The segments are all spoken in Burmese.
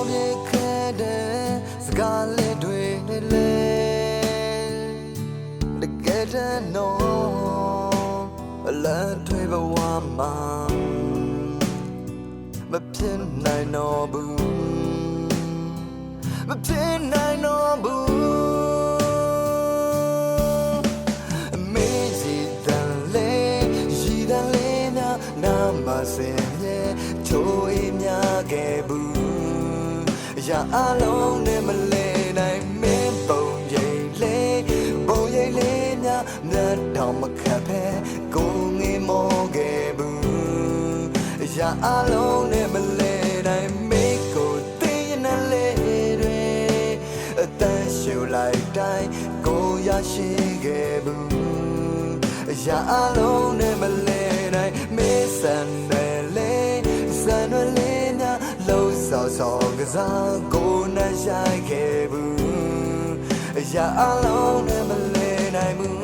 ပြေခဲ့တဲ့စကားလေးတွေလေတကယ်တမ်းတော့အလတ်တွေဘဝမှာမဖြစ်နိုင်တော့ဘူးမဖြစ်နိုင်တော့ဘူးအမေကြီးတန်လေးရည်တန်လေးနာမစင်ရဲ့ချိုးအိမ်များခဲ့ဘူးရာအလုံးနဲ့မလဲနိုင်မင်းပုံရိပ်လေးများမြတ်တော်မခတ်ဖဲကိုငေမောခဲ့ဘူးရာအလုံးနဲ့မလဲနိုင်မိကိုတင်းရနေလေတွေအတန်းရှူလိုက်တိုင်းကိုရရှိခဲ့ဘူးရာအလုံးနဲ့မလဲနိုင်မေးစံတယ်လေစံရလေးများလုံးစောကစားကိုနဲ့ရှိခဲ့ဘူးရာအလုံးနဲ့မလဲနိုင်ဘူး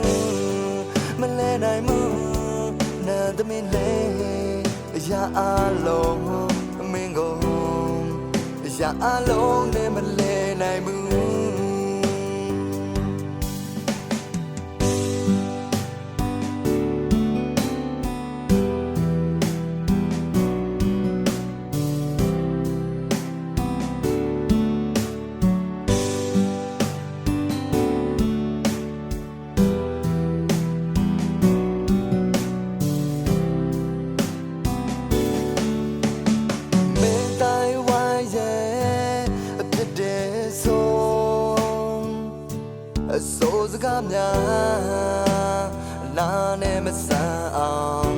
မလဲနိုင်ဘူးနာသမီးလေးရာအလုံးမင်းကိုရာအလုံးနဲ့မလဲနိုင်ဘူးအစိုးစကားများနာနဲ့မဆန်းအောင်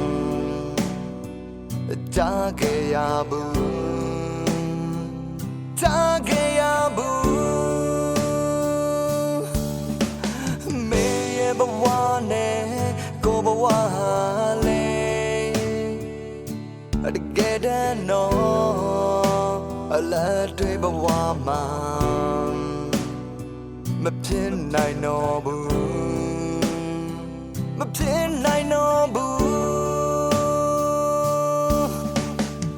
ကြားခဲ့ရဘူးကြားခဲ့ရဘူးမေရဲ့ဘဝနဲ့ကိုဘဝလေးတကယ်တမ်းတော့အလားတွေဘဝမှာမဖြစ်နိုင်တော့ဘူးမဖြစ်နိုင်တော့ဘူး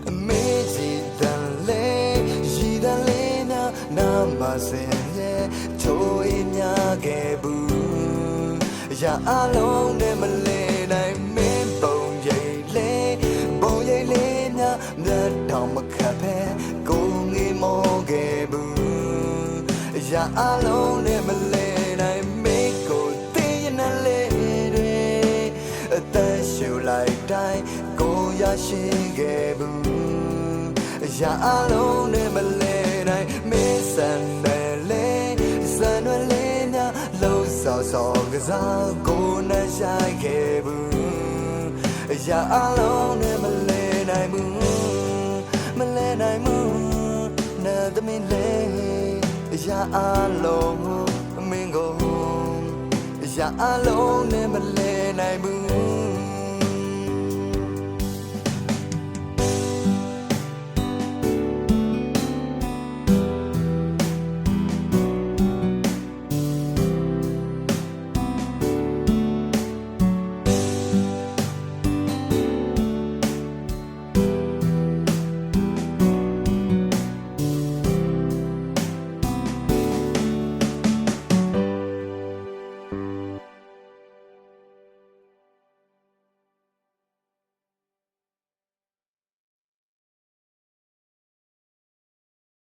အမေကြီးတန်လေးရည်တန်လေးနာမစင်ရဲ့ချိုးအိမ်များခဲ့ဘူးရာအလုံးနဲ့မလဲနိုင်မင်းပုံရိပ်လေးများမြတ်တော်မခတ်ဖဲကိုငေမောခဲ့ဘူးရာအလုံးနဲ့မလဲနိုင်မိကိုတင်းရနေလေတွေအသက်ရှူလိုက်တိုင်းကိုရရှိခဲ့ဘူးရာအလုံးနဲ့မလဲနိုင်မေးစံတယ်လေစံရလေးများလုံးစောကစားကိုနဲ့ရှိခဲ့ဘူးရာအလုံးနဲ့မလဲနိုင်ဘူးမလဲနိုင်ဘူးနာသမီးလေးရာအလုံးမင်းကိုရာအလုံးနဲ့မလဲနိုင်ဘူး